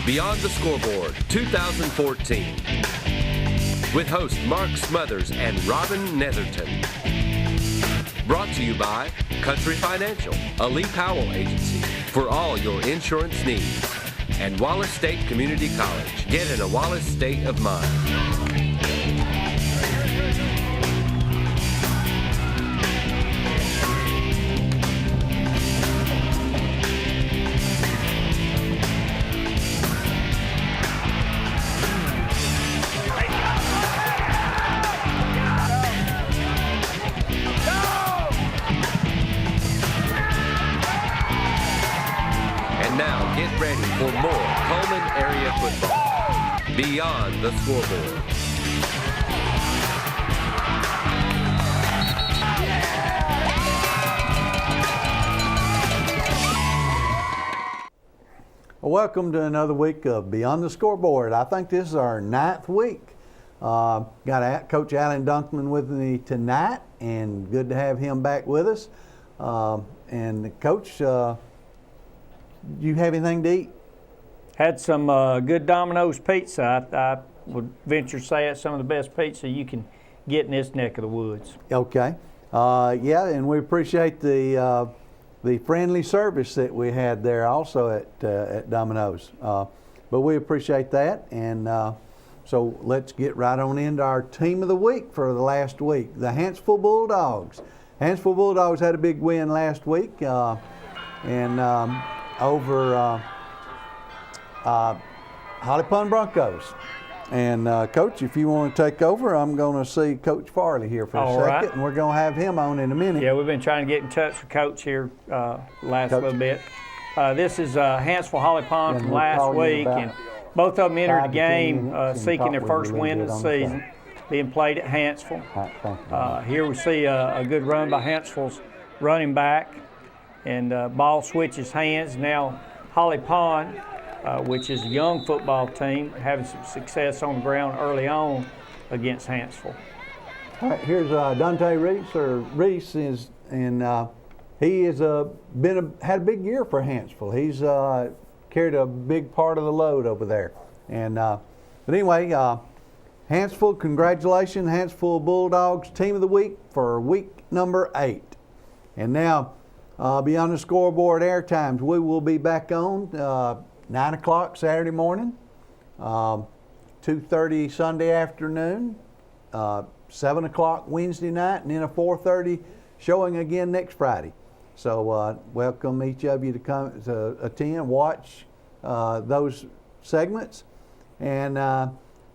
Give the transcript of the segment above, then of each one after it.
Beyond the Scoreboard 2014 with hosts Mark Smothers and Robin Netherton. Brought to you by Country Financial, a Lee Powell agency for all your insurance needs, and Wallace State Community College. Get in a Wallace state of mind. Now get ready for more Coleman area football. Beyond the Scoreboard. Welcome to another week of Beyond the Scoreboard. I think this is our 9th week. Got Coach Alan Dunkman with me tonight, and good to have him back with us. And Coach, you have anything to eat? Had some good Domino's pizza. I would venture to say it's some of the best pizza you can get in this neck of the woods. Okay. Yeah, and we appreciate the friendly service that we had there also at Domino's. But we appreciate that, and so let's get right on into our team of the week for the last week, the Hanceville Bulldogs. Hanceville Bulldogs had a big win last week, over Holly Pond Broncos. And Coach, if you want to take over, I'm going to see Coach Farley here for a second, right. And we're going to have him on in a minute. Yeah, we've been trying to get in touch with Coach here last Coach. Little bit. This is Hanceville Holly Pond from last week, and both of them entered the game seeking their first win of the season, being played at Hanceville. Here we see a good run by Hanceville's running back. And ball switches hands. Now Holly Pond, which is a young football team, having some success on the ground early on against Hanceville. All right, here's Dante Reese, and he has had a big year for Hanceville. He's carried a big part of the load over there. And but anyway, Hanceville, congratulations, Hanceville Bulldogs Team of the Week for week number 8. And now, Beyond the Scoreboard air times, we will be back on 9 o'clock Saturday morning, 2:30 Sunday afternoon, 7 o'clock Wednesday night, and then a 4:30 showing again next Friday. So welcome each of you to come to attend, watch those segments. And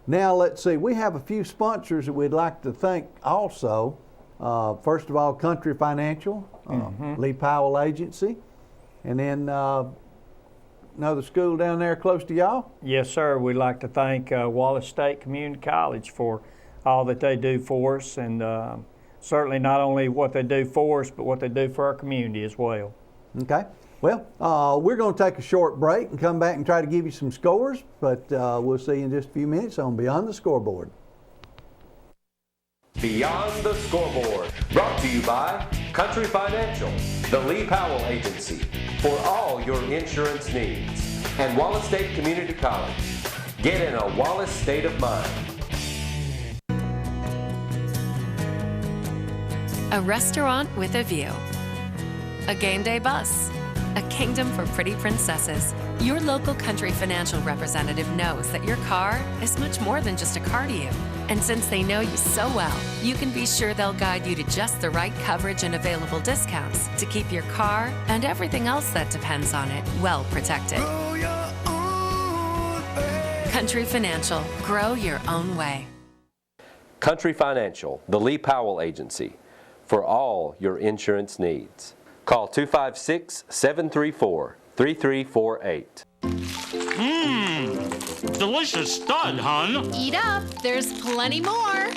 now let's see, we have a few sponsors that we'd like to thank also. First of all, Country Financial, Lee Powell Agency, and then another school down there close to y'all? Yes, sir. We'd like to thank Wallace State Community College for all that they do for us, and certainly not only what they do for us, but what they do for our community as well. Okay. Well, we're going to take a short break and come back and try to give you some scores, but we'll see you in just a few minutes on Beyond the Scoreboard. Beyond the Scoreboard, brought to you by Country Financial, the Lee Powell Agency, for all your insurance needs, and Wallace State Community College. Get in a Wallace state of mind. A restaurant with a view, a game day bus, a kingdom for pretty princesses. Your local Country Financial representative knows that your car is much more than just a car to you. And since they know you so well, you can be sure they'll guide you to just the right coverage and available discounts to keep your car and everything else that depends on it well protected. Country Financial, grow your own way. Country Financial, the Lee Powell Agency, for all your insurance needs. Call 256-734-3348. Delicious stud, hun. Eat up, there's plenty more.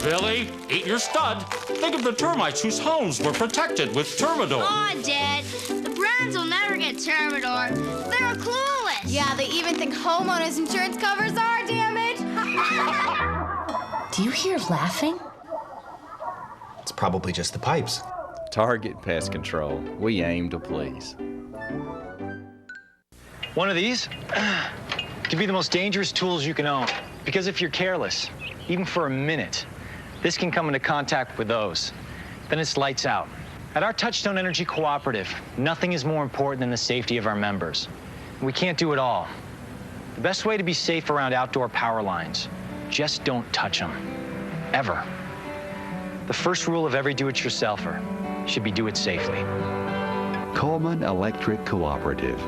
Billy, eat your stud. Think of the termites whose homes were protected with Termidor. Aw, Dad, the Browns will never get Termidor. They're clueless. Yeah, they even think homeowners insurance covers our damage. Do you hear laughing? It's probably just the pipes. Target Pest Control. We aim to please. One of these could be the most dangerous tools you can own. Because if you're careless, even for a minute, this can come into contact with those. Then it's lights out. At our Touchstone Energy Cooperative, nothing is more important than the safety of our members. We can't do it all. The best way to be safe around outdoor power lines, just don't touch them. Ever. The first rule of every do-it-yourselfer should be do it safely. Coleman Electric Cooperative.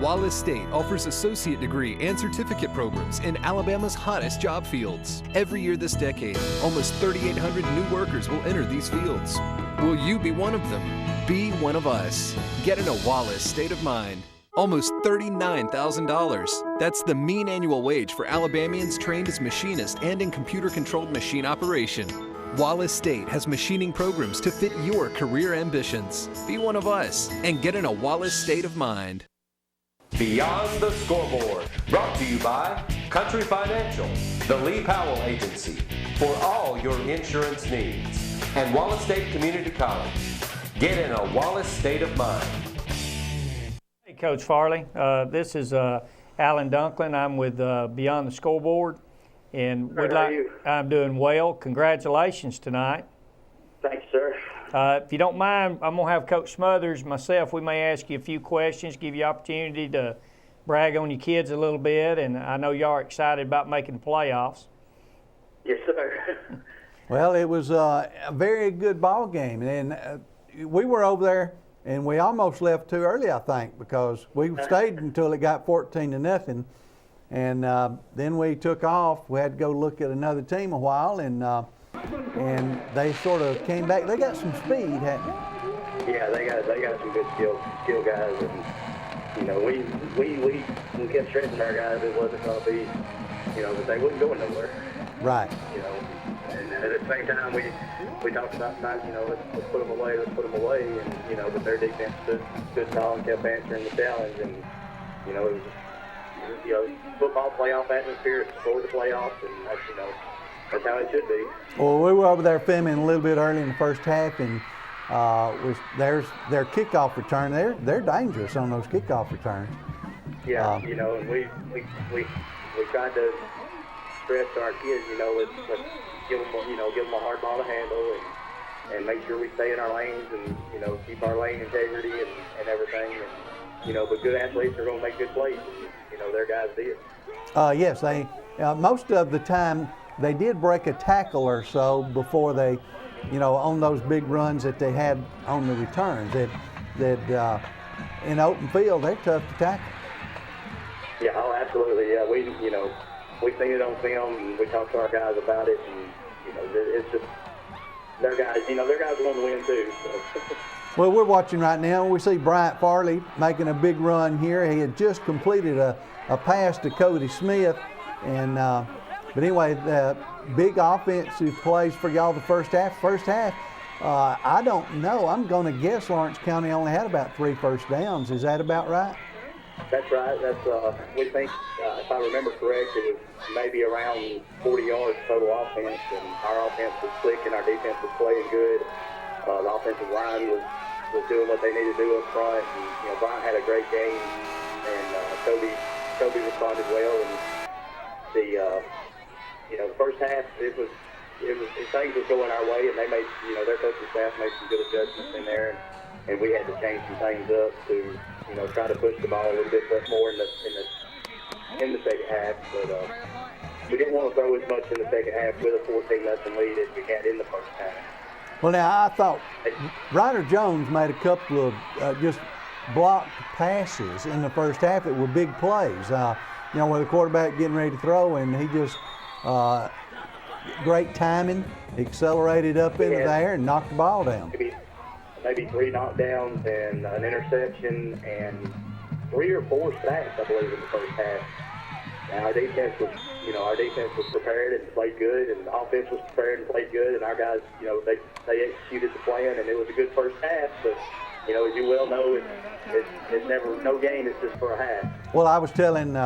Wallace State offers associate degree and certificate programs in Alabama's hottest job fields. Every year this decade, almost 3,800 new workers will enter these fields. Will you be one of them? Be one of us. Get in a Wallace state of mind. Almost $39,000. That's the mean annual wage for Alabamians trained as machinists and in computer-controlled machine operation. Wallace State has machining programs to fit your career ambitions. Be one of us and get in a Wallace state of mind. Beyond the Scoreboard, brought to you by Country Financial, the Lee Powell Agency, for all your insurance needs, and Wallace State Community College. Get in a Wallace state of mind. Hey, Coach Farley. This is Alan Dunklin. I'm with Beyond the Scoreboard, and I'm doing well. Congratulations tonight. Thanks, sir. If you don't mind, I'm going to have Coach Smothers, myself, we may ask you a few questions, give you opportunity to brag on your kids a little bit, and I know y'all are excited about making the playoffs. Yes, sir. Well, it was a very good ball game, and we were over there, and we almost left too early, I think, because we stayed until it got 14-0, and then we took off. We had to go look at another team a while, and they sort of came back. They got some speed, hadn't they? Yeah, they got some good skill guys, and you know we kept stressing our guys it wasn't going to be, that they wasn't going nowhere. Right. And at the same time we talked about tonight, let's put them away, and but their defense stood tall and kept answering the challenge, and it was football playoff atmosphere, it's for the playoffs, and that's how it should be. Well, we were over there filming a little bit early in the first half, and there's their kickoff return. They're dangerous on those kickoff returns. Yeah, and we tried to stress to our kids, let's give them a hard ball to handle, and make sure we stay in our lanes, and keep our lane integrity and everything, and but good athletes are going to make good plays, and their guys did. Yes, they most of the time. They did break a tackle or so before they, on those big runs that they had on the returns. That in open field, they're tough to tackle. Yeah, oh, absolutely. Yeah, we've seen it on film, and we talked to our guys about it, and it's just their guys. Their guys want to win too. So. Well, we're watching right now. We see Bryant Farley making a big run here. He had just completed a pass to Cody Smith, and. But anyway, the big offensive plays for y'all the first half. I don't know. I'm going to guess Lawrence County only had about 3 first downs. Is that about right? That's right. We think, if I remember correct, it was maybe around 40 yards total offense, and our offense was clicking, our defense was playing good. The offensive line was doing what they needed to do up front, and Bryant had a great game, and Kobe responded well, and the first half, it was things was going our way, and they made, their coaching staff made some good adjustments in there, and we had to change some things up to, try to push the ball a little bit more in the second half. But we didn't want to throw as much in the second half with a 14-0 lead as we had in the first half. Well, now I thought Ryder Jones made a couple of just blocked passes in the first half. It were big plays. With the quarterback getting ready to throw, and he just. Great timing, accelerated up into there and knocked the ball down. Maybe 3 knockdowns and an interception and 3 or 4 sacks, I believe, in the first half. And our defense was prepared and played good, and the offense was prepared and played good, and our guys, they executed the plan, and it was a good first half. But as you well know, it's never no game. It's just for a half. Well, I was telling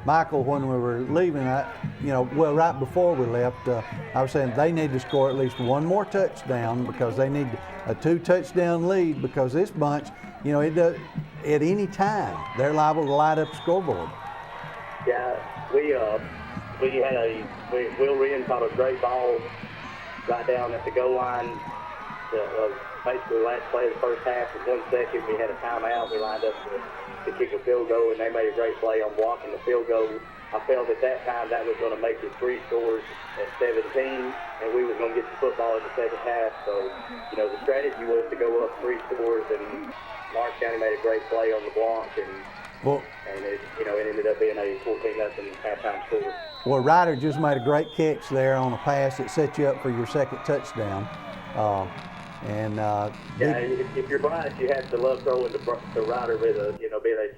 Michael when we were leaving, right before we left, I was saying they need to score at least 1 more touchdown because they need a 2 touchdown lead, because this bunch, at any time, they're liable to light up the scoreboard. Yeah, Will Wren caught a great ball right down at the goal line. Basically, the last play of the first half, in 1 second, we had a timeout. We lined up to kick a field goal, and they made a great play on blocking the field goal. I felt at that time that was going to make it 3 scores at 17, and we were going to get the football in the second half. So, the strategy was to go up 3 scores, and Lawrence County made a great play on the block, and it ended up being a 14-0 halftime score. Well, Ryder just made a great catch there on a pass that set you up for your second touchdown. If you're Bryce, you have to love throwing to Ryder with being a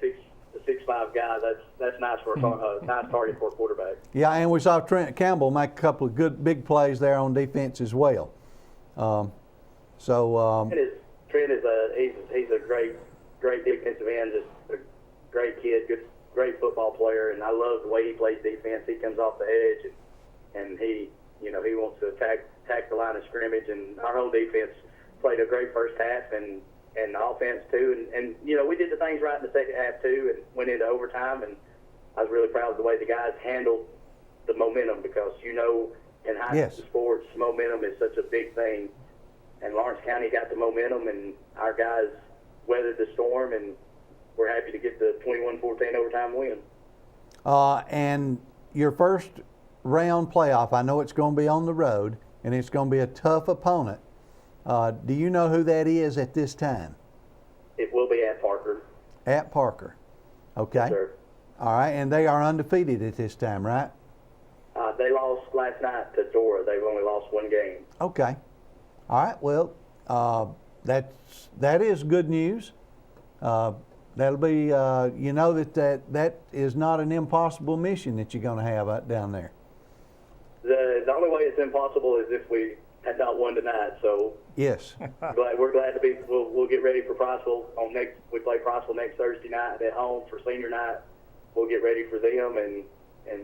6'5" guy. That's nice for a nice target for a quarterback. Yeah, and we saw Trent Campbell make a couple of good big plays there on defense as well. Trent is a great defensive end, just a great kid, great football player, and I love the way he plays defense. He comes off the edge and he wants to attack the line of scrimmage, and our whole defense played a great first half and the offense too, and we did the things right in the second half too, and went into overtime, and I was really proud of the way the guys handled the momentum, because in high school sports, momentum is such a big thing, and Lawrence County got the momentum, and our guys weathered the storm, and we're happy to get the 21-14 overtime win. And your first round playoff, I know it's going to be on the road, and it's going to be a tough opponent. Do you know who that is at this time? It will be at Parker. At Parker. Okay. Yes, sir. All right, and they are undefeated at this time, right? They lost last night to Dora. They've only lost 1 game. Okay. All right, well, that is good news. That'll be, that is not an impossible mission that you're going to have out down there. The only way it's impossible is if we had not won tonight. So yes, we're glad to be. We'll get ready for Priceville we play Priceville next Thursday night at home for senior night. We'll get ready for them, and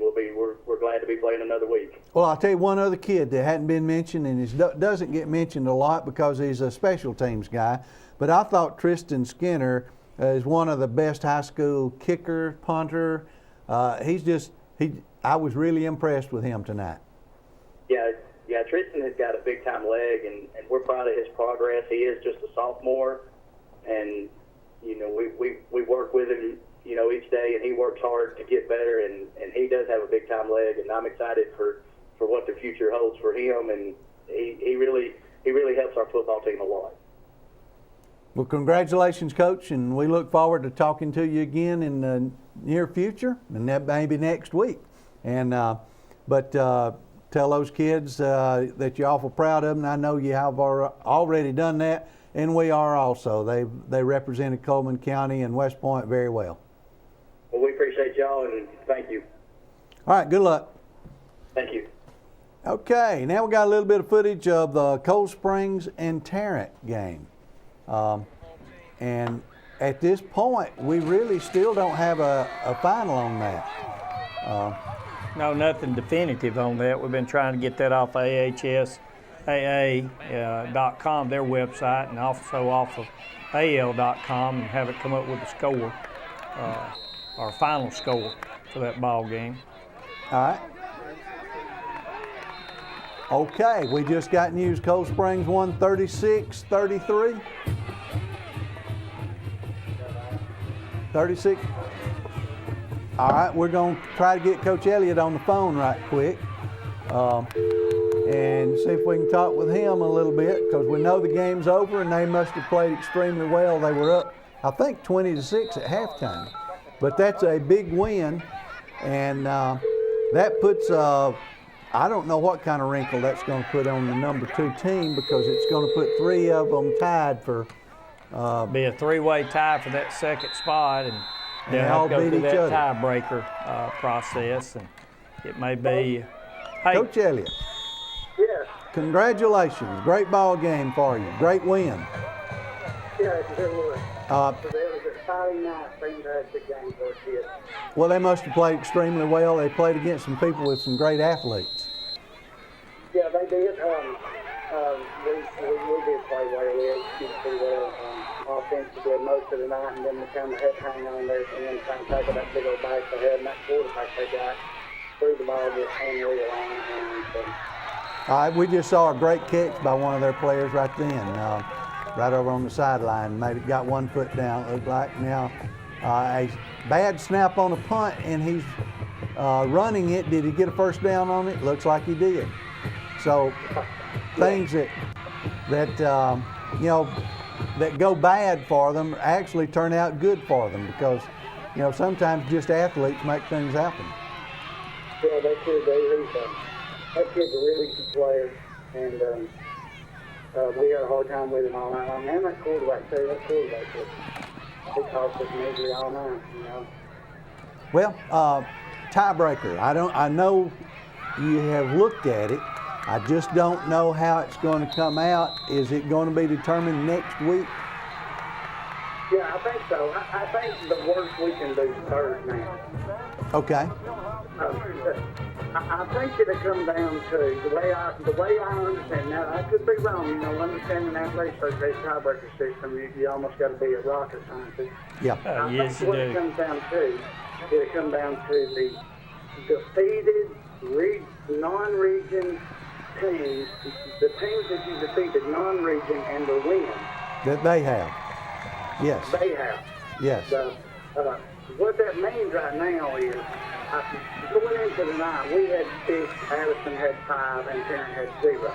we're glad to be playing another week. Well, I'll tell you one other kid that hadn't been mentioned, and doesn't get mentioned a lot because he's a special teams guy. But I thought Tristan Skinner is one of the best high school kicker, punter. I was really impressed with him tonight. Yeah, Tristan has got a big-time leg, and we're proud of his progress. He is just a sophomore, and, we work with him, each day, and he works hard to get better, and he does have a big-time leg, and I'm excited for what the future holds for him, and he really helps our football team a lot. Well, congratulations, Coach, and we look forward to talking to you again in the near future, and that maybe next week. And tell those kids that you're awful proud of them. I know you have already done that, and we are also. They represented Coleman County and West Point very well. Well, we appreciate y'all, and thank you. All right, good luck. Thank you. Okay, now we got a little bit of footage of the Cold Springs and Tarrant game. And at this point, we really still don't have a final on that. No, nothing definitive on that. We've been trying to get that off AHSAA.com, their website, and also off of AL.com, and have it come up with a score, our final score for that ball game. All right. Okay, we just got news. Cold Springs won 36-33. 36. All right, we're going to try to get Coach Elliott on the phone right quick and see if we can talk with him a little bit, because we know the game's over and they must have played extremely well. They were up, I think, 20-6 at halftime. But that's a big win, and that puts, I don't know what kind of wrinkle that's going to put on the number 2 team, because it's going to put 3 of them tied for. Be a 3-way tie for that second spot, and they'll have to go through that tiebreaker process, and it may be. Hey, Coach Elliott. Yes. Congratulations! Great ball game for you. Great win. Yeah, it's a good win. It was a exciting night, fantastic game for us kids. Well, they must have played extremely well. They played against some people with some great athletes. Yeah, they did. We did play well. We executed pretty well offensively basically most of the night, and then we kind of had to hang on there and then try and tackle that big old back they had, and that quarterback they got threw the ball just unreal on it. We just saw a great catch by one of their players right then, right over on the sideline. Got 1 foot down, it looked like. Now, a bad snap on a punt, and he's running it. Did he get a first down on it? Looks like he did. So things that that go bad for them actually turn out good for them, because sometimes just athletes make things happen. Yeah, that kid, that kid's a really good player, and we had a hard time with him all night long. And that quarterback too. That quarterback, he cost us misery all night. Well, tiebreaker. I know you have looked at it. I just don't know how it's going to come out. Is it going to be determined next week? Yeah, I think so. I think the worst we can do is third now. Okay. I think it'll come down to the way I understand. Now, I could be wrong. Understanding athletics association tiebreaker system, you almost got to be a rocket scientist. Yeah. Yes, you what do. It comes down to, it'll come down to the defeated non-region teams, the teams that you defeated non-region and the win. That they have. Yes. They have. Yes. What that means right now is, going into the night, we had 6, Addison had 5, and Tarrant had 0.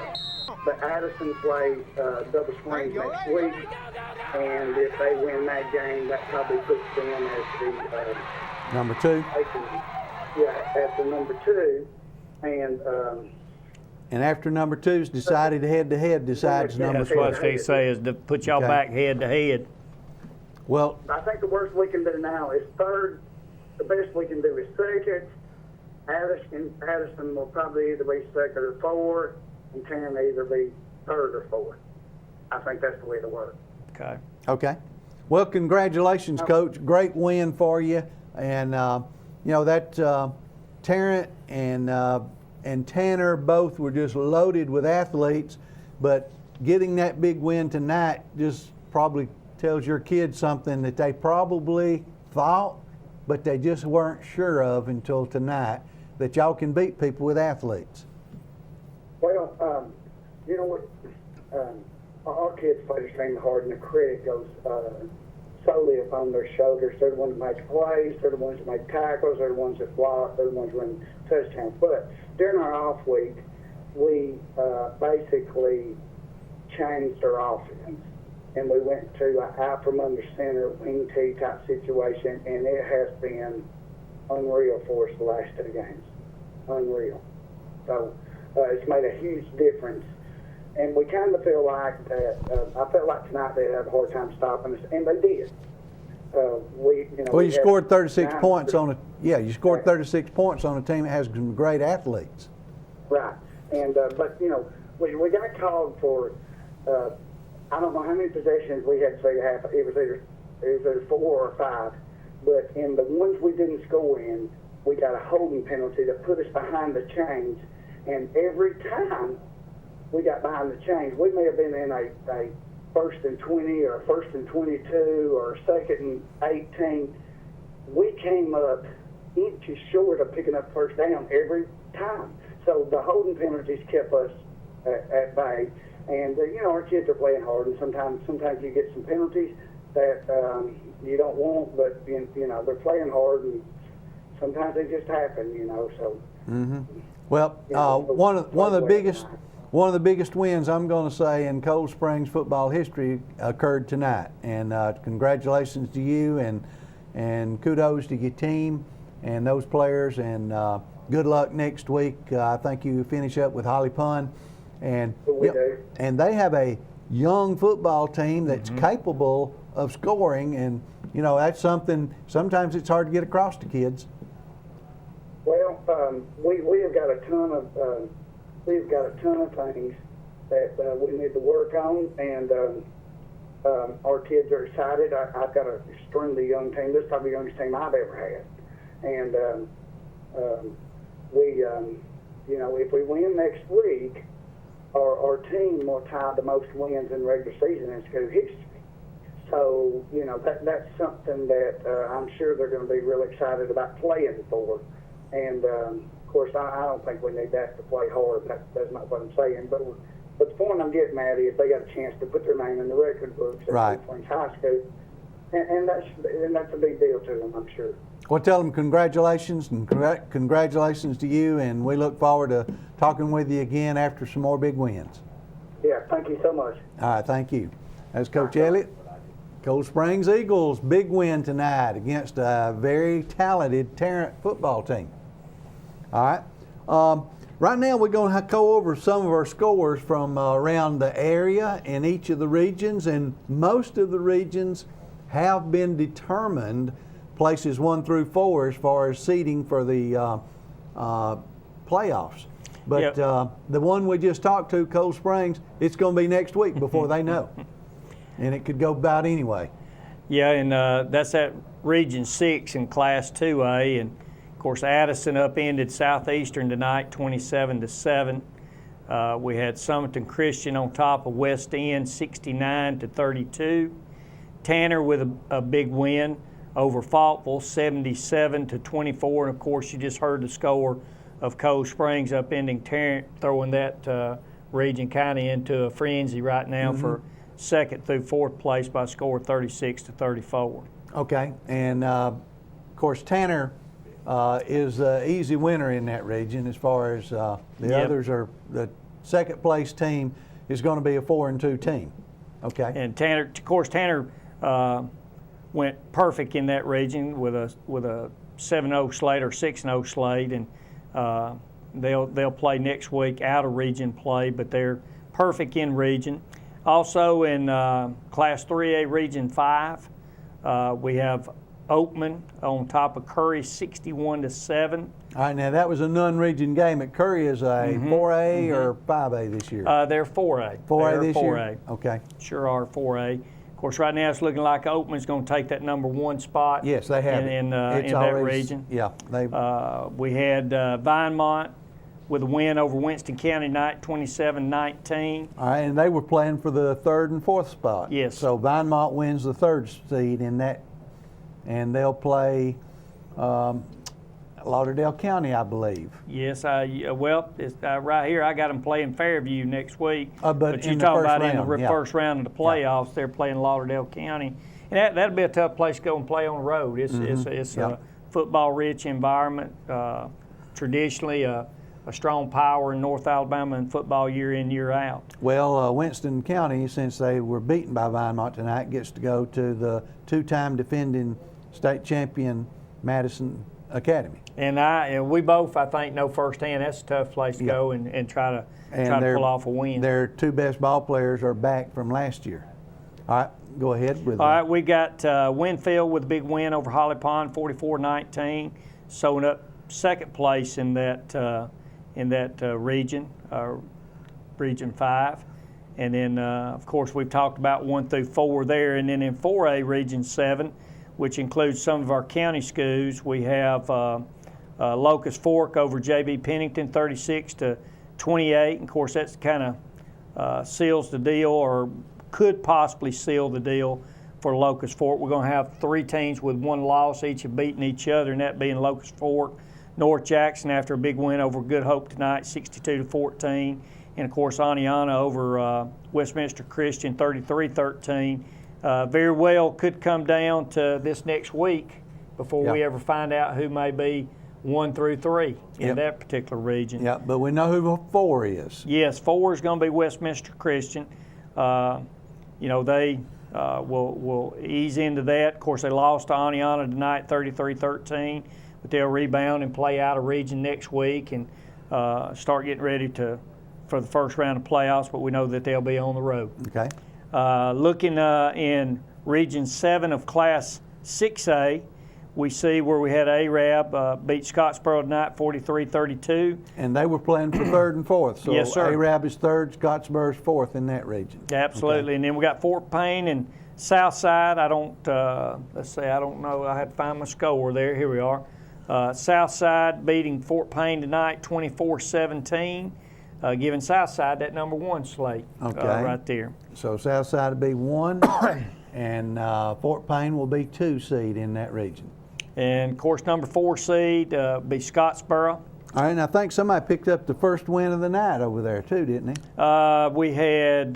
But Addison plays double swings next week, and if they win that game, that probably puts them as the number 2. As the number 2, and after number 2's decided head-to-head, decides number 3. That's what they say, is to put y'all back head-to-head. Well, I think the worst we can do now is third. The best we can do is second. Addison will probably either be second or fourth, and Tarrant either be third or fourth. I think that's the way to work. Okay. Okay. Well, congratulations, Coach. Great win for you. And, that Tarrant and Tanner both were just loaded with athletes, but getting that big win tonight just probably tells your kids something that they probably thought, but they just weren't sure of until tonight, that y'all can beat people with athletes. Well, you know what? Our kids play extremely hard, and the credit goes solely upon their shoulders. They're the ones that make plays, they're the ones that make tackles, they're the ones that block, they're the ones that run touchdowns. But during our off week, we basically changed our offense, and we went to an out from under center wing T type situation, and it has been unreal for us the last 2 games. Unreal. So it's made a huge difference. And we kind of feel like that. I felt like tonight they'd have a hard time stopping us, and they did. You scored 36 points on a. Yeah, you scored 36 points on a team that has some great athletes. Right, and but we got called for. I don't know how many possessions we had to say half. It was either 4 or 5, but in the ones we didn't score in, we got a holding penalty that put us behind the chains, and every time we got behind the chains, we may have been in a 1st and 20 or a 1st and 22 or a 2nd and 18. We came up inches short of picking up first down every time. So the holding penalties kept us at bay. And our kids are playing hard, and sometimes you get some penalties that you don't want, but they're playing hard, and sometimes they just happen. So. Mm-hmm. Well, one of the biggest wins, I'm going to say, in Cold Springs football history occurred tonight. And congratulations to you, and kudos to your team and those players, and good luck next week. I think you finish up with Holly Pond. And they have a young football team that's capable of scoring, and that's something. Sometimes it's hard to get across to kids. Well, we have got a ton of things that we need to work on, and our kids are excited. I've got an extremely young team. This is probably the youngest team I've ever had, and if we win next week, our team will tie the most wins in regular season in school history. So, you know, that's something that I'm sure they're going to be really excited about playing for. And, of course, I don't think we need that to play hard. That's not what I'm saying. But the point I'm getting at is they got a chance to put their name in the record books at Right. Plains High School. And that's a big deal to them, I'm sure. Well, tell them congratulations, and congratulations to you, and we look forward to talking with you again after some more big wins. Yeah, thank you so much. All right, thank you. That's Coach Elliott. Cold Springs Eagles, big win tonight against a very talented Tarrant football team. All right. Right now we're going to go over some of our scores from around the area in each of the regions, and most of the regions have been determined, places 1 through 4, as far as seeding for the playoffs. But Yep. The one we just talked to, Cold Springs, it's going to be next week before they know. And it could go about anyway. Yeah, and that's at Region 6 in Class 2A. And, of course, Addison upended Southeastern tonight, 27-7. We had Summerton Christian on top of West End, 69-32. Tanner with a big win over Faultville, 77-24. And, of course, you just heard the score of Cold Springs upending Tarrant, throwing that region kind of into a frenzy right now for 2nd through 4th place by a score of 36-34. Okay, and of course Tanner is the easy winner in that region as far as the others are. The 2nd place team is going to be a 4-2 team. Okay. And Tanner, of course, Tanner went perfect in that region with a 7-0 slate or 6-0 slate, and they'll play next week out of region play, but they're perfect in region. Also in Class 3A Region 5, we have Oakman on top of Curry, 61-7. All right, now that was a non-region game. At Curry is a 4A or 5A this year? They're 4A. 4A this 4A. year? Okay. Sure are 4A. Of course, right now it's looking like Oakman's going to take that number 1 spot. Yes, they have in that region. Yeah. We had Vinemont with a win over Winston County tonight, 27-19. All right, and they were playing for the 3rd and 4th spot. Yes. So Vinemont wins the 3rd seed in that, and they'll play Lauderdale County, I believe. Yes, it's, right here I got them playing Fairview next week. But you're talking about in the first round of the playoffs, they're playing Lauderdale County. And that'll be a tough place to go and play on the road. It's a football-rich environment, traditionally a strong power in North Alabama in football year in, year out. Well, Winston County, since they were beaten by Vinemont tonight, gets to go to the 2-time defending state champion Madison Academy. And we both, I think, know firsthand that's a tough place to go and try to pull off a win. Their 2 best ball players are back from last year. All right, go ahead with. All right, we got Winfield with a big win over Holly Pond, 44-19, sewing up 2nd place in that region, Region 5. And then, of course, we've talked about 1 through 4 there. And then in 4A, Region 7, which includes some of our county schools, we have Locust Fork over J.B. Pennington, 36-28. And, of course, that's kind of seals the deal, or could possibly seal the deal for Locust Fork. We're going to have 3 teams with 1 loss. Each have beaten each other, and that being Locust Fork, North Jackson after a big win over Good Hope tonight, 62-14. And, of course, Aniana over Westminster Christian, 33-13. Very well could come down to this next week before we ever find out who may be 1 through 3 in that particular region. Yeah, but we know who 4 is. Yes, 4 is going to be Westminster Christian. They will ease into that. Of course, they lost to Aniana tonight, 33-13. But they'll rebound and play out of region next week and start getting ready for the first round of playoffs, but we know that they'll be on the road. Okay. Looking in Region 7 of Class 6A, we see where we had Arab beat Scottsboro tonight, 43-32. And they were playing for 3rd and 4th. So yes, sir. Arab is 3rd, Scottsboro's 4th in that region. Absolutely. Okay. And then we got Fort Payne and Southside. I don't know. I had to find my score there. Here we are. Southside beating Fort Payne tonight, 24-17, giving Southside that number 1 slate right there. So Southside would be 1. And Fort Payne will be 2 seed in that region. And of course, number 4 seed be Scottsboro. All right, and I think somebody picked up the first win of the night over there too, didn't they? We had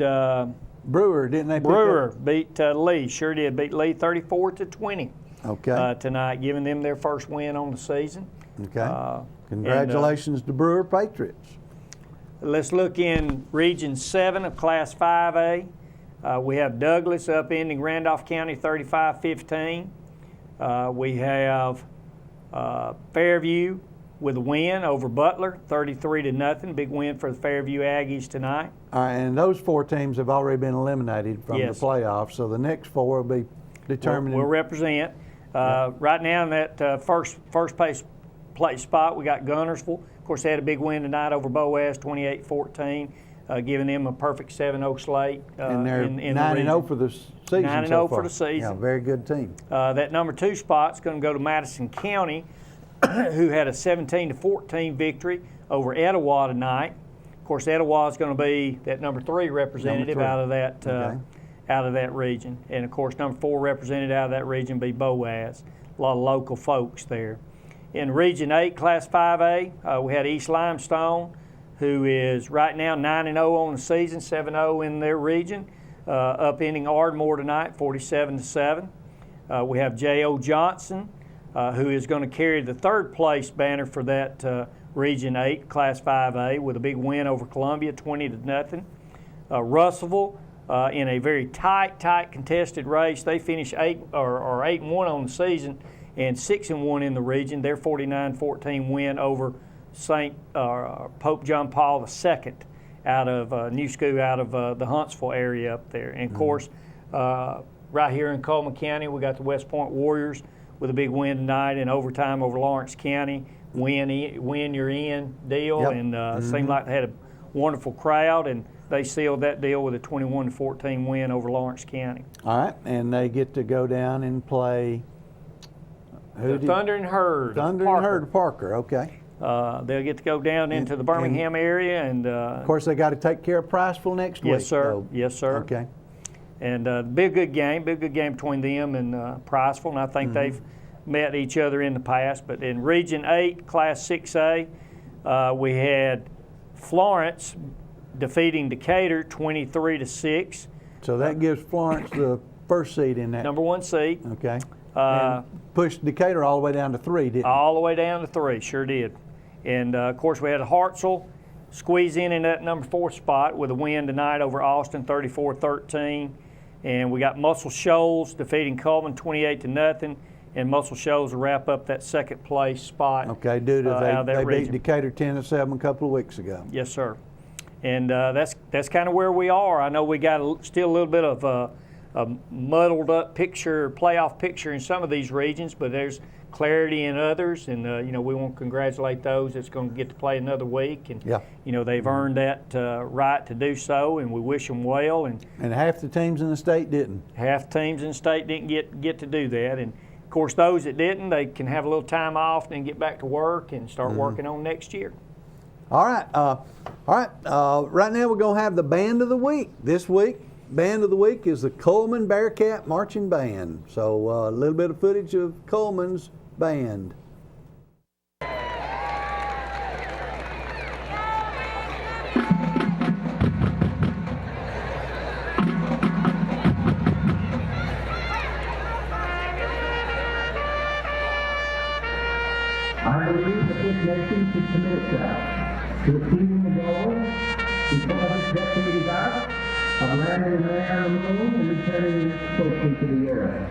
Brewer, didn't they? Brewer beat Lee. Sure did. Beat Lee 34-20. Okay. Tonight, giving them their first win on the season. Okay. Congratulations to Brewer Patriots. Let's look in Region 7 of Class 5A. We have Douglas upending Randolph County 35-15. We have Fairview with a win over Butler, 33-0. Big win for the Fairview Aggies tonight. All right, and those 4 teams have already been eliminated from the playoffs, so the next 4 will be determined. We'll represent. Right now in that first place spot, we got Gunnersville. Of course, they had a big win tonight over Boaz, 28-14, giving them a perfect 7-0 slate. And they're 9-0 for the season 9-0 for the season. Yeah, very good team. That number 2 spot's going to go to Madison County, who had a 17-14 victory over Etowah tonight. Of course, Etowah is going to be that number 3 representative out of that region, and of course, number 4 representative out of that region be Boaz. A lot of local folks there. In Region 8, Class 5A, we had East Limestone, who is right now 9-0 on the season, 7-0 in their region, upending Ardmore tonight, 47-7. We have J.O. Johnson, who is going to carry the 3rd place banner for that Region 8, Class 5A, with a big win over Columbia, 20-0. Russellville, in a very tight contested race, they finished 8-1 on the season and 6-1 in the region. Their 49-14 win over Pope John Paul II out of New School, out of the Huntsville area up there. And of course, right here in Coleman County, we got the West Point Warriors with a big win tonight in overtime over Lawrence County. Win you're in deal, and seemed like they had a wonderful crowd, and they sealed that deal with a 21-14 win over Lawrence County. All right, and they get to go down and play Thunder and Herd. Thunder and Herd Parker, okay. They'll get to go down into the Birmingham area, and of course they got to take care of Priceville next week. Yes, sir. So. Yes, sir. Okay. And be a good game between them and Priceville, and I think they've met each other in the past. But in Region 8, Class 6A, we had Florence defeating Decatur 23-6. So that gives Florence the 1st seed in that. Number 1 seed. Okay. And pushed Decatur all the way down to 3, didn't it? All the way down to 3, sure did. And of course, we had Hartselle squeeze in that number 4 spot with a win tonight over Austin, 34-13. And we got Muscle Shoals defeating Coleman 28-0. And Muscle Shoals will wrap up that 2nd place spot. Okay, due to they beat Decatur 10-7 a couple of weeks ago. Yes, sir. And that's kind of where we are. I know we got still a little bit of a muddled up playoff picture in some of these regions, but there's clarity in others, and we want to congratulate those that's going to get to play another week, and they've earned that right to do so, and we wish them well. And half the teams in the state didn't. Half the teams in the state didn't get to do that, and of course those that didn't, they can have a little time off and then get back to work and start working on next year. All right. Right now we're going to have the Band of the Week. This week, Band of the Week is the Coleman Bearcat Marching Band. So a little bit of footage of Coleman's band. I believe that this nation should commit itself to achieving the goal before this decade is out of landing man on the moon and returning safely to the earth.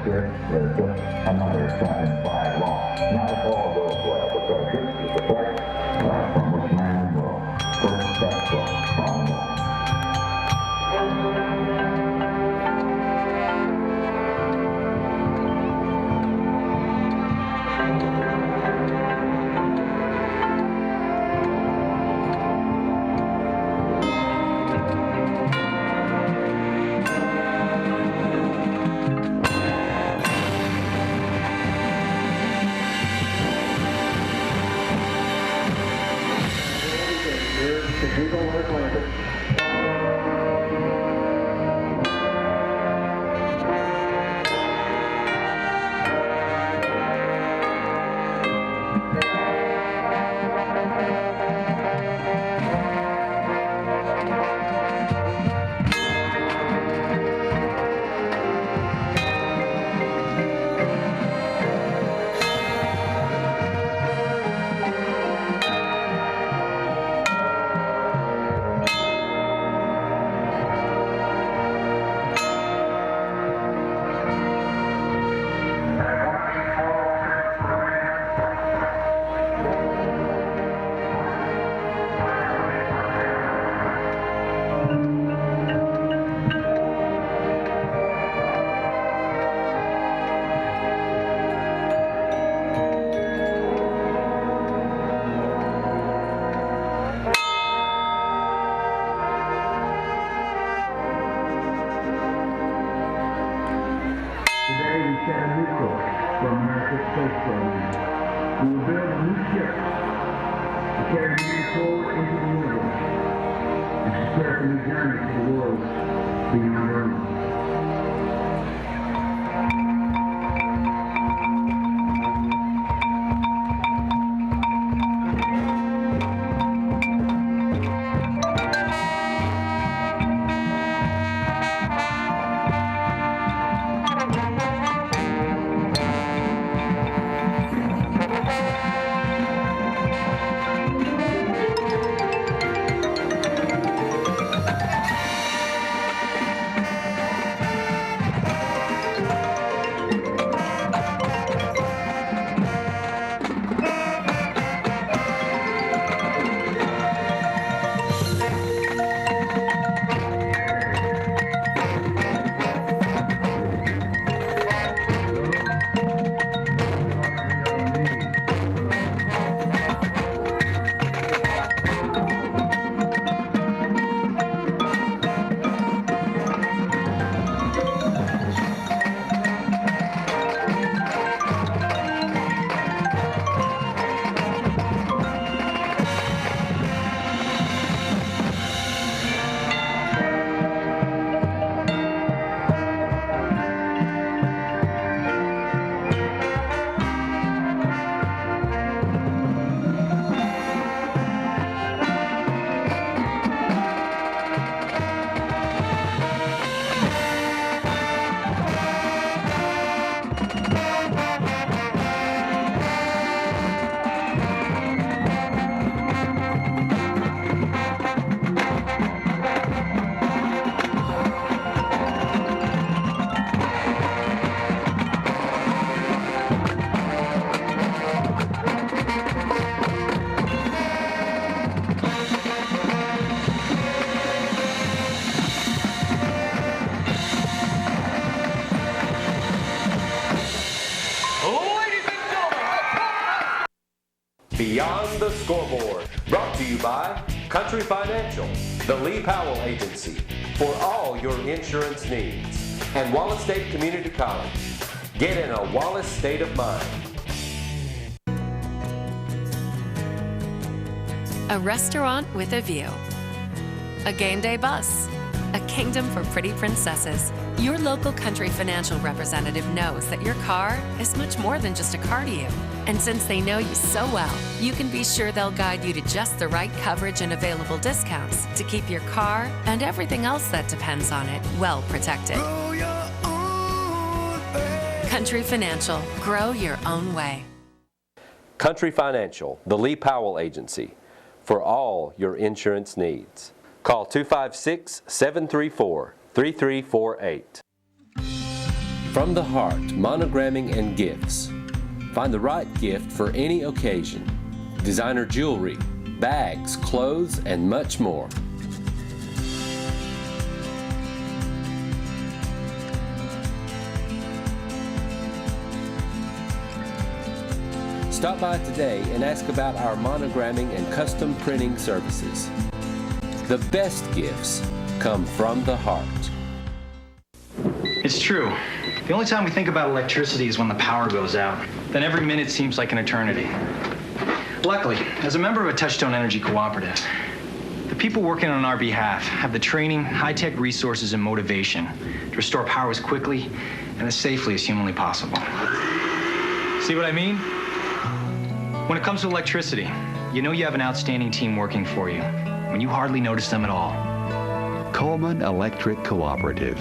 This is just another second flag loss. Not if all goes well, because this is the place from which man will first step from the line. Beyond the Scoreboard, brought to you by Country Financial, the Lee Powell Agency, for all your insurance needs, and Wallace State Community College. Get in a Wallace state of mind. A restaurant with a view. A game day bus. A kingdom for pretty princesses. Your local Country Financial representative knows that your car is much more than just a car to you. And since they know you so well, you can be sure they'll guide you to just the right coverage and available discounts to keep your car and everything else that depends on it well protected. Country Financial. Grow your own way. Country Financial, the Lee Powell Agency, for all your insurance needs. Call 256-734-3348. From the Heart, monogramming and gifts. Find the right gift for any occasion. Designer jewelry, bags, clothes, and much more. Stop by today and ask about our monogramming and custom printing services. The best gifts come from the heart. It's true. The only time we think about electricity is when the power goes out. Then every minute seems like an eternity. Luckily, as a member of a Touchstone Energy Cooperative, the people working on our behalf have the training, high-tech resources, and motivation to restore power as quickly and as safely as humanly possible. See what I mean? When it comes to electricity, you know you have an outstanding team working for you when you hardly notice them at all. Coleman Electric Cooperative.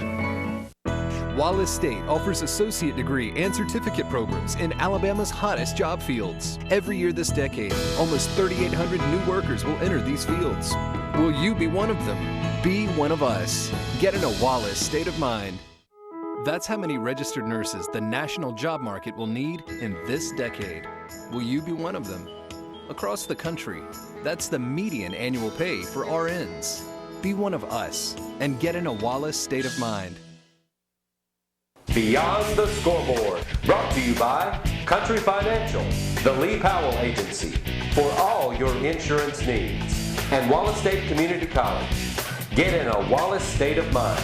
Wallace State offers associate degree and certificate programs in Alabama's hottest job fields. Every year this decade, almost 3,800 new workers will enter these fields. Will you be one of them? Be one of us. Get in a Wallace state of mind. That's how many registered nurses the national job market will need in this decade. Will you be one of them? Across the country, that's the median annual pay for RNs. Be one of us and get in a Wallace state of mind. Beyond the Scoreboard, brought to you by Country Financial, the Lee Powell Agency, for all your insurance needs, and Wallace State Community College. Get in a Wallace state of mind.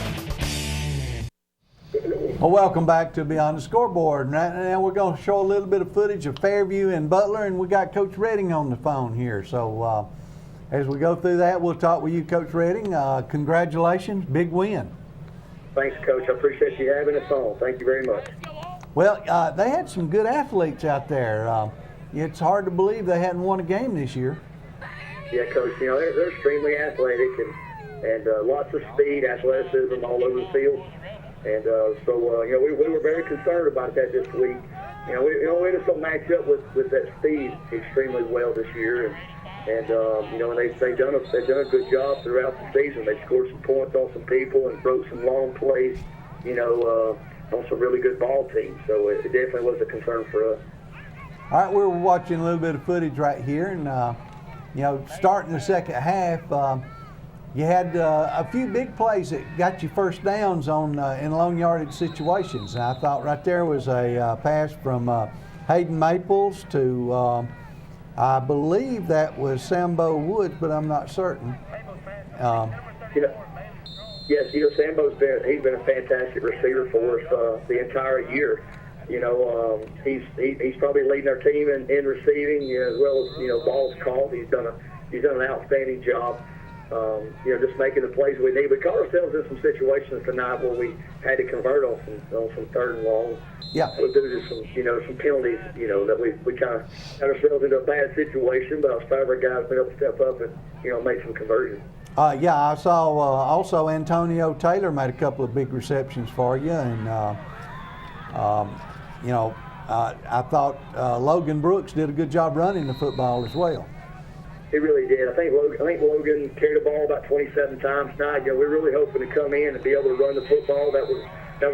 Well, welcome back to Beyond the Scoreboard. Now we're going to show a little bit of footage of Fairview and Butler, and we got Coach Redding on the phone here. So as we go through that, we'll talk with you, Coach Redding. Congratulations, big win. Thanks, Coach. I appreciate you having us on. Thank you very much. Well, they had some good athletes out there. It's hard to believe they hadn't won a game this year. Yeah, Coach. You know, they're extremely athletic and lots of speed, athleticism all over the field. And so you know, we were very concerned about that this week. You know, we just don't match up with that speed extremely well this year. And you know, and they've done a good job throughout the season. They scored some points on some people and broke some long plays, you know, on some really good ball teams. So it definitely was a concern for us. All right, we're watching a little bit of footage right here, and you know, starting the second half, you had a few big plays that got you first downs on in long yardage situations. And I thought right there was a pass from Hayden Maples to. I believe that was Sambo Woods, but I'm not certain. You know, yes, you know, Sambo's been a fantastic receiver for us the entire year. You know, he's probably leading our team in receiving, you know, as well as, you know, balls caught. He's done an outstanding job. You know, just making the plays we need. We caught ourselves in some situations tonight where we had to convert on some third and long. Yeah. Due to some penalties, you know, that we kind of got ourselves into a bad situation, but our cyber guys been able to step up and, you know, make some conversions. Yeah, I saw also Antonio Taylor made a couple of big receptions for you, and you know, I thought Logan Brooks did a good job running the football as well. He really did. I think Logan carried the ball about 27 times tonight. You know, we're really hoping to come in and be able to run the football. That was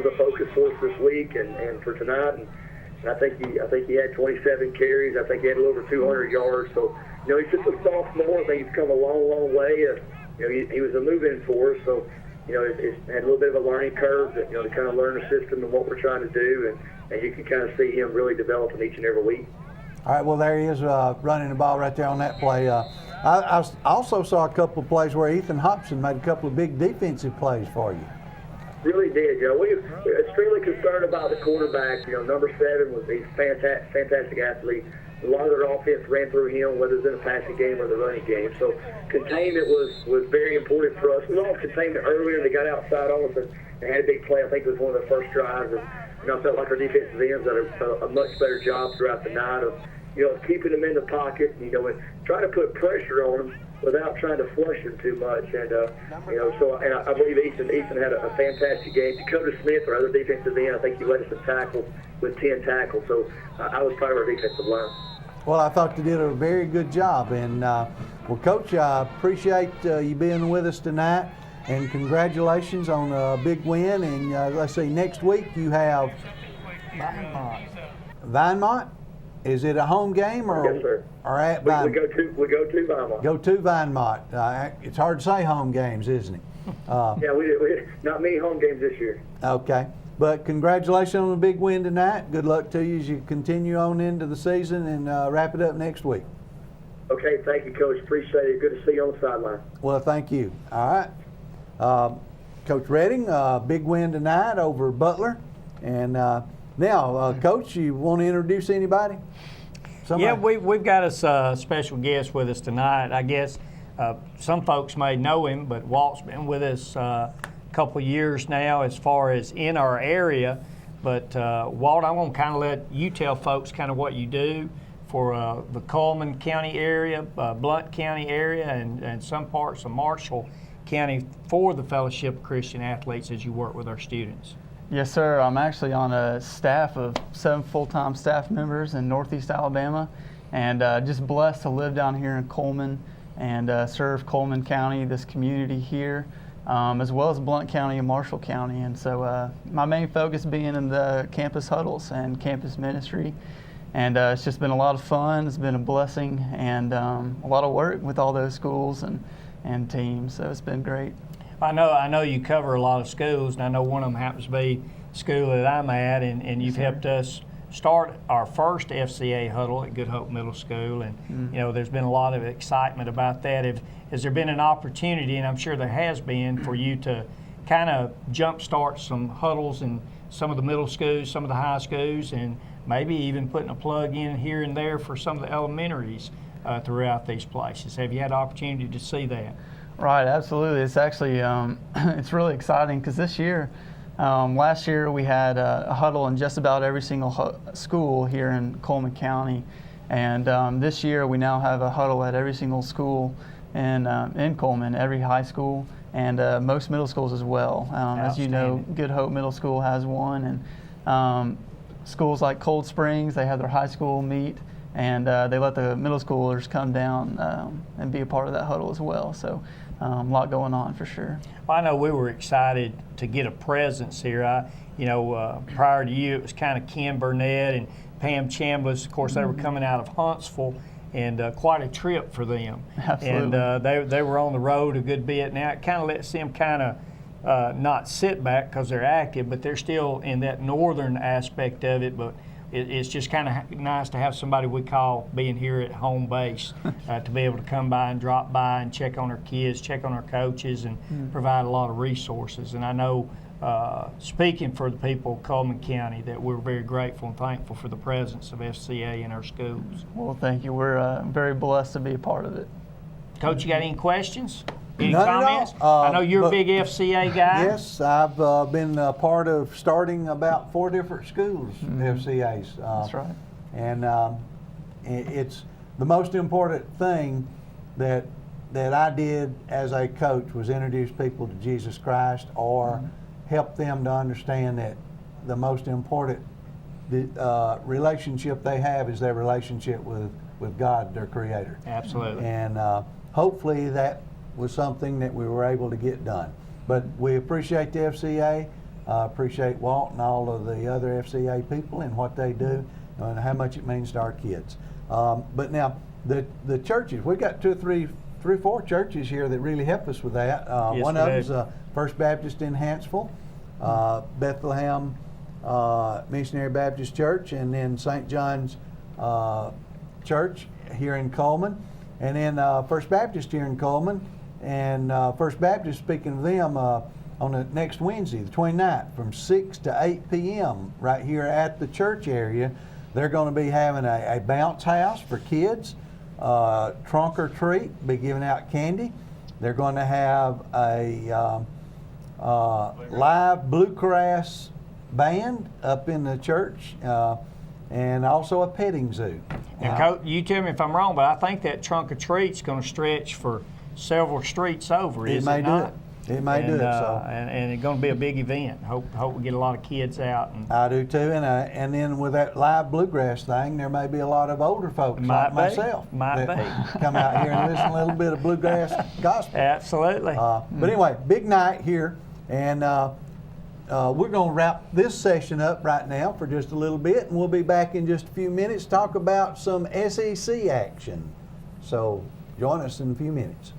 a focus for us this week and for tonight. And I think he had 27 carries. I think he had a little over 200 yards. So, you know, he's just a sophomore. I think he's come a long, long way. You know, he was a move-in for us. So, you know, it had a little bit of a learning curve that, you know, to kind of learn the system and what we're trying to do. And you can kind of see him really developing each and every week. All right, well, there he is running the ball right there on that play. I also saw a couple of plays where Ethan Hobson made a couple of big defensive plays for you. Really did, you know. We're extremely concerned about the quarterback. You know, number 7 was a fantastic athlete. A lot of their offense ran through him, whether it's in a passing game or the running game. So containment was very important for us. We lost containment earlier. They got outside on us and had a big play. I think it was one of their first drives. And, you know, I felt like our defensive ends did a much better job throughout the night of, you know, keeping them in the pocket, you know, and trying to put pressure on them without trying to flush them too much. And, you know, so and I believe Ethan had a fantastic game. Dakota Smith, our other defensive end, I think he led us in tackles with 10 tackles. So I was proud of our defensive line. Well, I thought you did a very good job. And, well, Coach, I appreciate you being with us tonight. And congratulations on a big win. And let's see, next week you have Vinemont. Is it a home game or? Yes, sir. Or at We Vinemont? go to Vinemont. Go to Vinemont. It's hard to say home games, isn't it? Yeah, we not many home games this year. Okay. But congratulations on the big win tonight. Good luck to you as you continue on into the season and wrap it up next week. Okay, thank you, Coach. Appreciate it. Good to see you on the sideline. Well, thank you. All right. Coach Redding, big win tonight over Butler. And now, Coach, you want to introduce anybody? Somebody? Yeah, we've got a special guest with us tonight. I guess some folks may know him, but Walt's been with us a couple years now as far as in our area. But Walt, I'm going to kind of let you tell folks kind of what you do for the Coleman County area, Blount County area, and some parts of Marshall County for the Fellowship of Christian Athletes as you work with our students. Yes, sir. I'm actually on a staff of 7 full-time staff members in Northeast Alabama, and just blessed to live down here in Coleman and serve Coleman County, this community here, as well as Blount County and Marshall County. And so my main focus being in the campus huddles and campus ministry. And it's just been a lot of fun. It's been a blessing and a lot of work with all those schools and teams. So it's been great. I know you cover a lot of schools, and I know one of them happens to be the school that I'm at, and you've helped us start our first FCA huddle at Good Hope Middle School, and you know there's been a lot of excitement about that. Has there been an opportunity, and I'm sure there has been, for you to kind of jumpstart some huddles in some of the middle schools, some of the high schools, and maybe even putting a plug in here and there for some of the elementaries throughout these places? Have you had the opportunity to see that? Right, absolutely. It's actually it's really exciting because this year, last year we had a huddle in just about every single school here in Coleman County, and this year we now have a huddle at every single school in Coleman, every high school, and most middle schools as well. As you know, Good Hope Middle School has one, and schools like Cold Springs, they have their high school meet, and they let the middle schoolers come down and be a part of that huddle as well. So a lot going on for sure. Well, I know we were excited to get a presence here. Prior to you, it was kind of Ken Burnett and Pam Chambliss. Of course, they were coming out of Huntsville, and quite a trip for them. Absolutely. And they were on the road a good bit. Now it kind of lets them kind of not sit back because they're active, but they're still in that northern aspect of it. But it's just kind of nice to have somebody we call being here at home base to be able to come by and drop by and check on our kids, check on our coaches, and provide a lot of resources. And I know, speaking for the people of Coleman County, that we're very grateful and thankful for the presence of FCA in our schools. Well, thank you. We're very blessed to be a part of it. Coach, you got any questions? Any None comments? at all. I know you're a big FCA guy. Yes, I've been a part of starting about 4 different schools, FCAs. That's right. And it's the most important thing that I did as a coach was introduce people to Jesus Christ or help them to understand that the most important relationship they have is their relationship with God, their Creator. Absolutely. And hopefully that was something that we were able to get done. But we appreciate the FCA, appreciate Walt and all of the other FCA people and what they do and how much it means to our kids. But now, the churches, we've got 3 or 4 churches here that really help us with that. Yes, one of them is First Baptist in Hanceville, Bethlehem Missionary Baptist Church, and then St. John's Church here in Coleman, and then First Baptist here in Coleman. And First Baptist, speaking of them, on the next Wednesday, the 29th, from 6 to 8 p.m. right here at the church area, they're going to be having a bounce house for kids, trunk or treat, be giving out candy. They're going to have a live bluegrass band up in the church, and also a petting zoo. And Coach, you tell me if I'm wrong, but I think that trunk or treat's going to stretch for several streets over, is it not? It may do it, so. And it's going to be a big event. Hope we get a lot of kids out. I do too, and then with that live bluegrass thing, there may be a lot of older folks like myself that come out here and listen a little bit of bluegrass gospel. Absolutely. But anyway, big night here, and we're going to wrap this session up right now for just a little bit, and we'll be back in just a few minutes to talk about some SEC action. So join us in a few minutes.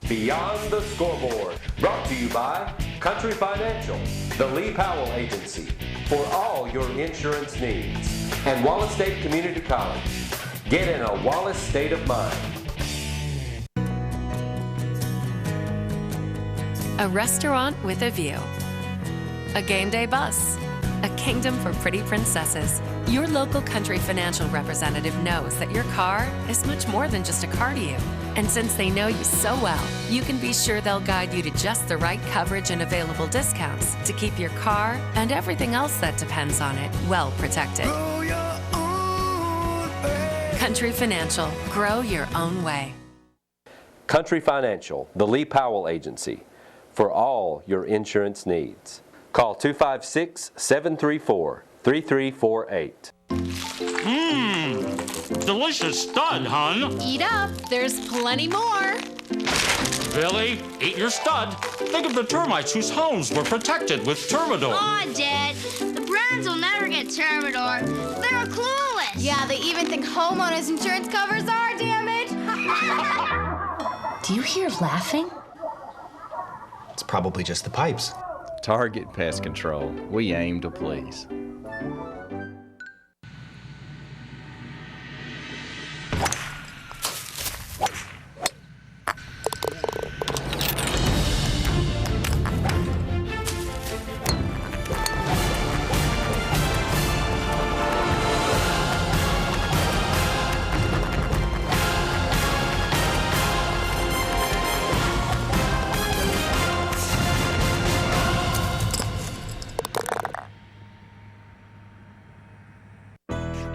Beyond the Scoreboard, brought to you by Country Financial, the Lee Powell Agency, for all your insurance needs, and Wallace State Community College. Get in a Wallace state of mind. A restaurant with a view. A game day bus. A kingdom for pretty princesses. Your local Country Financial representative knows that your car is much more than just a car to you. And since they know you so well, you can be sure they'll guide you to just the right coverage and available discounts to keep your car and everything else that depends on it well protected. Country Financial. Grow your own way. Country Financial, the Lee Powell Agency, for all your insurance needs. Call 256-734-3348. Delicious stud, hon. Eat up. There's plenty more. Billy, eat your stud. Think of the termites whose homes were protected with Termidor. Aw, Dad. The Browns will never get Termidor. They're clueless. Yeah, they even think homeowners insurance covers our damage. Do you hear laughing? It's probably just the pipes. Target Pest Control. We aim to please.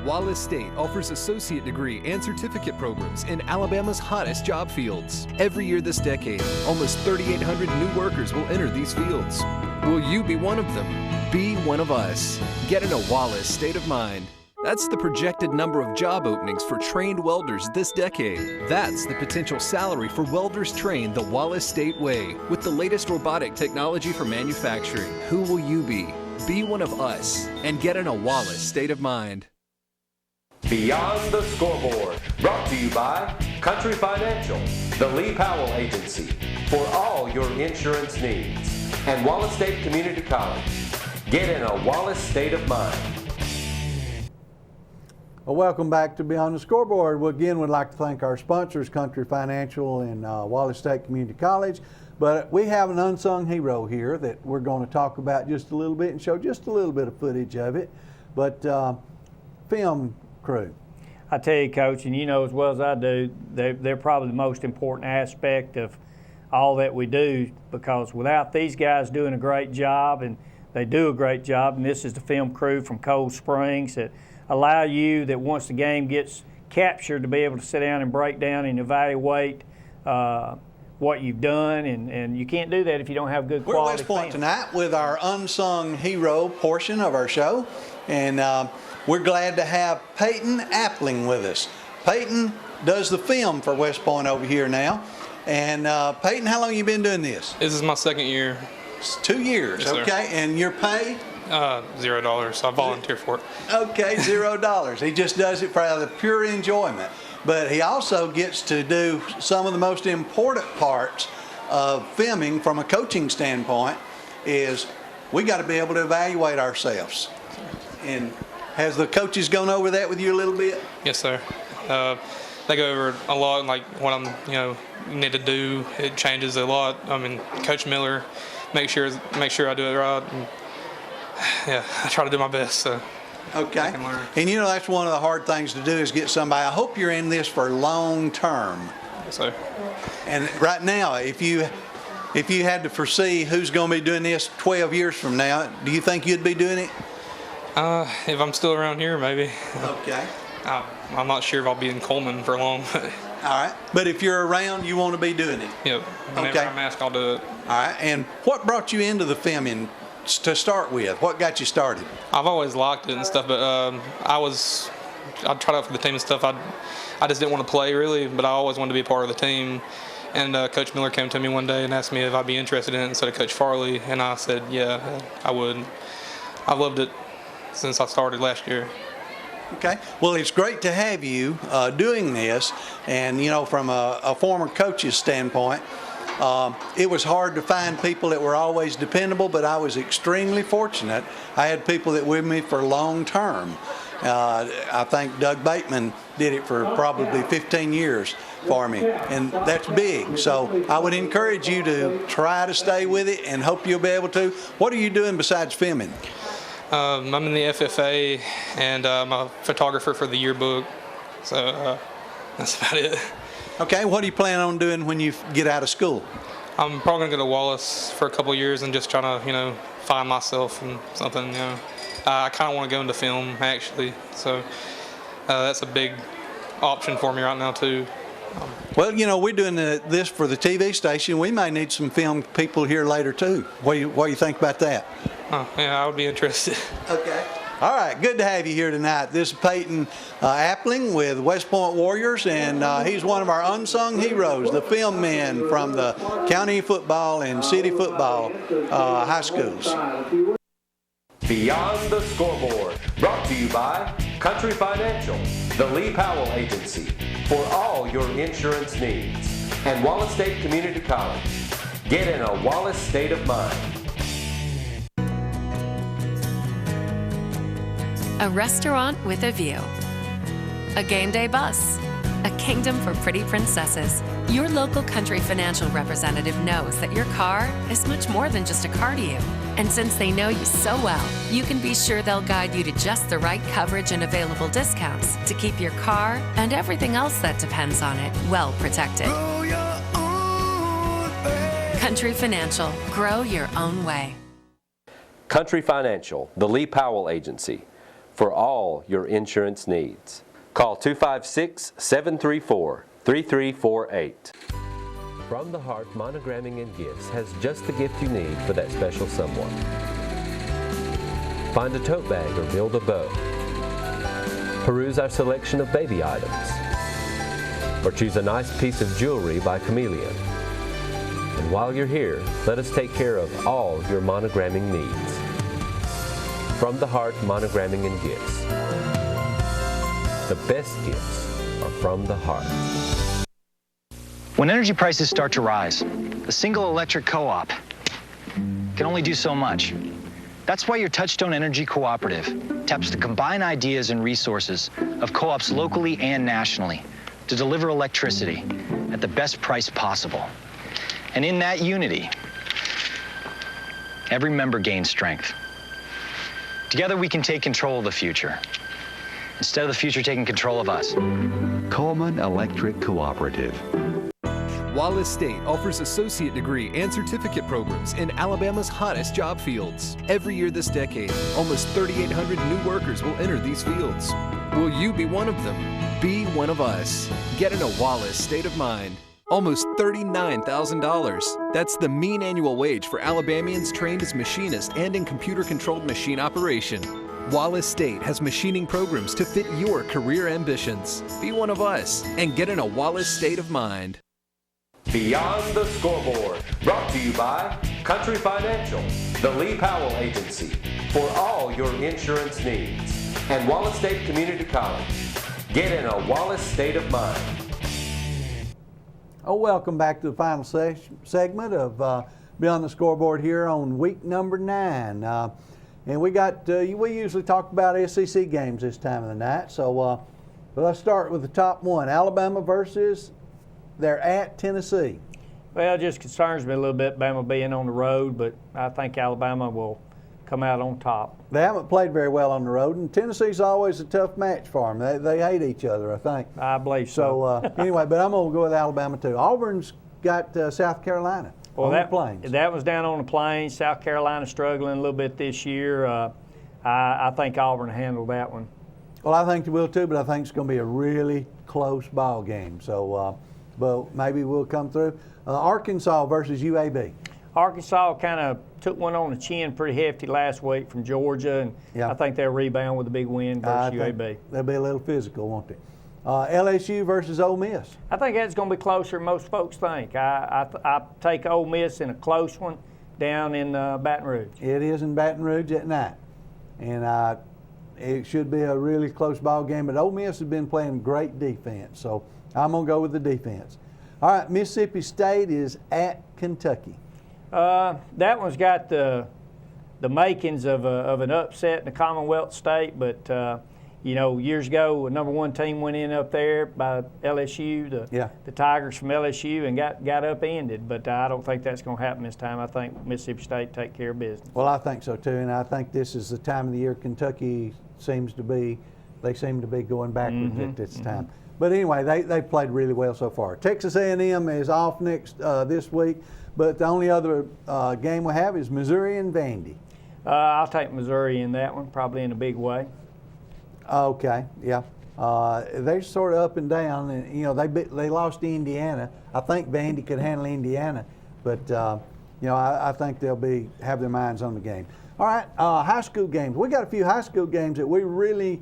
Wallace State offers associate degree and certificate programs in Alabama's hottest job fields. Every year this decade, almost 3,800 new workers will enter these fields. Will you be one of them? Be one of us. Get in a Wallace state of mind. That's the projected number of job openings for trained welders this decade. That's the potential salary for welders trained the Wallace State way with the latest robotic technology for manufacturing. Who will you be? Be one of us and get in a Wallace state of mind. Beyond the Scoreboard, brought to you by Country Financial, the Lee Powell Agency, for all your insurance needs, and Wallace State Community College. Get in a Wallace state of mind. Well, welcome back to Beyond the Scoreboard. Well, again, we'd like to thank our sponsors, Country Financial and Wallace State Community College. But we have an unsung hero here that we're going to talk about just a little bit and show just a little bit of footage of it. But film crew. I tell you, Coach, and you know as well as I do, they're probably the most important aspect of all that we do, because without these guys doing a great job, and they do a great job, and this is the film crew from Cold Springs that allow you, that once the game gets captured, to be able to sit down and break down and evaluate what you've done, and you can't do that if you don't have good quality. We're at West Point tonight with our unsung hero portion of our show, and we're glad to have Peyton Appling with us. Peyton does the film for West Point over here now. And Peyton, how long have you been doing this? This is my second year. It's 2 years, yes, okay. Sir. And your pay? $0. I volunteer for it. Okay, $0. He just does it for out of pure enjoyment. But he also gets to do some of the most important parts of filming from a coaching standpoint is we got to be able to evaluate ourselves. And has the coaches gone over that with you a little bit? Yes, sir. They go over a lot, like what I'm, need to do. It changes a lot. I mean, Coach Miller, make sure I do it right. And, yeah, I try to do my best. So. Okay. And that's one of the hard things to do is get somebody. I hope you're in this for long term. Yes, sir. And right now, if you had to foresee who's going to be doing this 12 years from now, do you think you'd be doing it? If I'm still around here, maybe. Okay. I'm not sure if I'll be in Coleman for long. All right. But if you're around, you want to be doing it. Yep. Whenever I'm asked, I'll do it. All right. And what brought you into the filming to start with? What got you started? I've always liked it and stuff, but I tried out for the team and stuff. I just didn't want to play really, but I always wanted to be a part of the team. And Coach Miller came to me one day and asked me if I'd be interested in it instead of Coach Farley, and I said, yeah, I would. I've loved it since I started last year. Okay. Well, it's great to have you doing this, and from a former coach's standpoint, it was hard to find people that were always dependable, but I was extremely fortunate. I had people that were with me for long term. I think Doug Bateman did it for probably 15 years for me, and that's big. So I would encourage you to try to stay with it and hope you'll be able to. What are you doing besides filming? I'm in the FFA, and I'm a photographer for the yearbook. So that's about it. Okay, what do you plan on doing when you get out of school? I'm probably going to go to Wallace for a couple of years and just trying to, find myself in something, I kind of want to go into film, actually. So that's a big option for me right now, too. Well, we're doing this for the TV station. We may need some film people here later, too. What do you think about that? Yeah, I would be interested. Okay. All right, good to have you here tonight. This is Peyton Appling with West Point Warriors, and he's one of our unsung heroes, the film men from the county football and city football high schools. Beyond the Scoreboard, brought to you by Country Financial, the Lee Powell Agency, for all your insurance needs, and Wallace State Community College. Get in a Wallace state of mind. A restaurant with a view. A game day bus. A kingdom for pretty princesses. Your local Country Financial representative knows that your car is much more than just a car to you. And since they know you so well, you can be sure they'll guide you to just the right coverage and available discounts to keep your car and everything else that depends on it well protected. Country Financial. Grow your own way. Country Financial, the Lee Powell Agency, for all your insurance needs. Call 256-734-3348. From the Heart Monogramming and Gifts has just the gift you need for that special someone. Find a tote bag or build a bow. Peruse our selection of baby items. Or choose a nice piece of jewelry by Chameleon. And while you're here, let us take care of all your monogramming needs. From the Heart Monogramming and Gifts. The best gifts are from the heart. When energy prices start to rise, the single electric co-op can only do so much. That's why your Touchstone Energy Cooperative taps the combined ideas and resources of co-ops locally and nationally to deliver electricity at the best price possible. And in that unity, every member gains strength. Together we can take control of the future, instead of the future taking control of us. Coleman Electric Cooperative. Wallace State offers associate degree and certificate programs in Alabama's hottest job fields. Every year this decade, almost 3,800 new workers will enter these fields. Will you be one of them? Be one of us. Get in a Wallace state of mind. Almost $39,000. That's the mean annual wage for Alabamians trained as machinists and in computer-controlled machine operation. Wallace State has machining programs to fit your career ambitions. Be one of us and get in a Wallace state of mind. Beyond the Scoreboard, brought to you by Country Financial, the Lee Powell Agency, for all your insurance needs, and Wallace State Community College. Get in a Wallace state of mind. Oh, welcome back to the final segment of Beyond the Scoreboard here on week number 9. And we usually talk about SEC games this time of the night. So let's start with the top one. Alabama versus, they're at Tennessee. Well, it just concerns me a little bit, Bama being on the road, but I think Alabama will come out on top. They haven't played very well on the road, and Tennessee's always a tough match for them. They hate each other, I think. I believe so. So anyway, but I'm going to go with Alabama too. Auburn's got South Carolina on the Plains. That was down on the Plains. South Carolina struggling a little bit this year. I think Auburn handled that one. Well, I think they will too, but I think it's going to be a really close ball game. So, but maybe we'll come through. Arkansas versus UAB. Arkansas kind of took one on the chin pretty hefty last week from Georgia, and I think they'll rebound with a big win versus UAB. They'll be a little physical, won't they? LSU versus Ole Miss. I think that's going to be closer than most folks think. I take Ole Miss in a close one down in Baton Rouge. It is in Baton Rouge at night, and it should be a really close ball game. But Ole Miss has been playing great defense, so I'm going to go with the defense. All right, Mississippi State is at Kentucky. That one's got the makings of an upset in the Commonwealth state, but years ago, a number one team went in up there by LSU, the Tigers from LSU, and got upended. But I don't think that's going to happen this time. I think Mississippi State take care of business. Well, I think so too, and I think this is the time of the year Kentucky seem to be going backwards at this time. But anyway, they played really well so far. Texas A&M is off this week, but the only other game we have is Missouri and Vandy. I'll take Missouri in that one, probably in a big way. Okay, yeah. They're sort of up and down, and they lost to Indiana. I think Vandy could handle Indiana, but I think they'll have their minds on the game. All right, high school games. We got a few high school games that we really.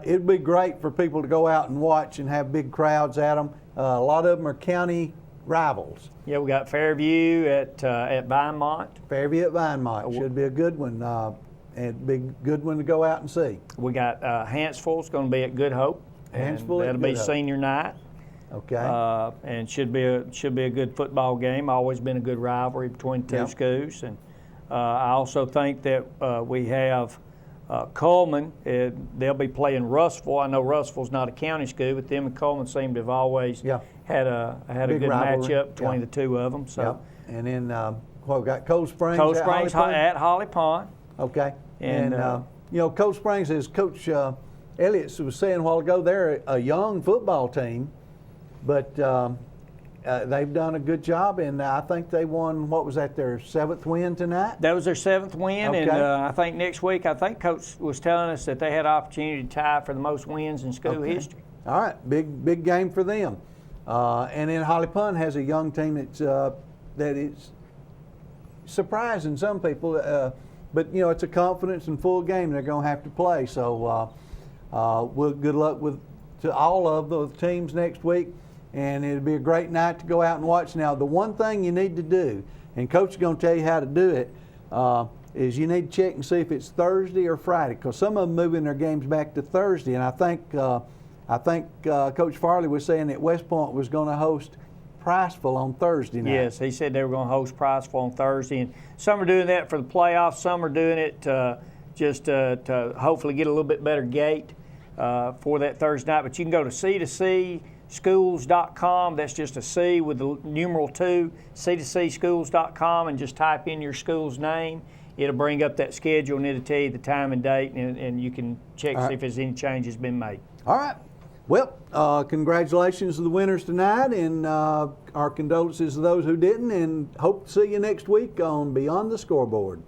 It'd be great for people to go out and watch and have big crowds at them. A lot of them are county rivals. Yeah, we got Fairview at Vinemont. Fairview at Vinemont should be a good one. And be a good one to go out and see. We got Hanceville's going to be at Good Hope. Hanceville that'll be senior night. Okay. And should be a good football game. Always been a good rivalry between two schools. And I also think that we have Coleman. They'll be playing Russellville. I know Russellville's not a county school, but them and Coleman seem to have always had a good matchup between the two of them. So. And then we got Cold Springs. Cold Springs at Holly Pond. Okay. And Cold Springs, as Coach Elliott was saying a while ago, they're a young football team, but they've done a good job, and I think they won, their 7th win tonight? That was their 7th win, and I think next week, Coach was telling us that they had an opportunity to tie for the most wins in school history. All right, big game for them. And then Holly Pond has a young team that is surprising some people. But, it's a confidence and full game they're going to have to play. So good luck to all of those teams next week. And it'll be a great night to go out and watch. Now, the one thing you need to do, and Coach is going to tell you how to do it, is you need to check and see if it's Thursday or Friday, because some of them moving their games back to Thursday. And I think Coach Farley was saying that West Point was going to host Priceville on Thursday night. Yes, he said they were going to host Priceville on Thursday, and some are doing that for the playoffs. Some are doing it just to hopefully get a little bit better gate for that Thursday night. But you can go to C2Cschools.com. That's just a C with the numeral 2, C2Cschools.com, and just type in your school's name. It'll bring up that schedule, and it'll tell you the time and date, and you can check see if there's any changes been made. All right. Well, congratulations to the winners tonight, and our condolences to those who didn't, and hope to see you next week on Beyond the Scoreboard.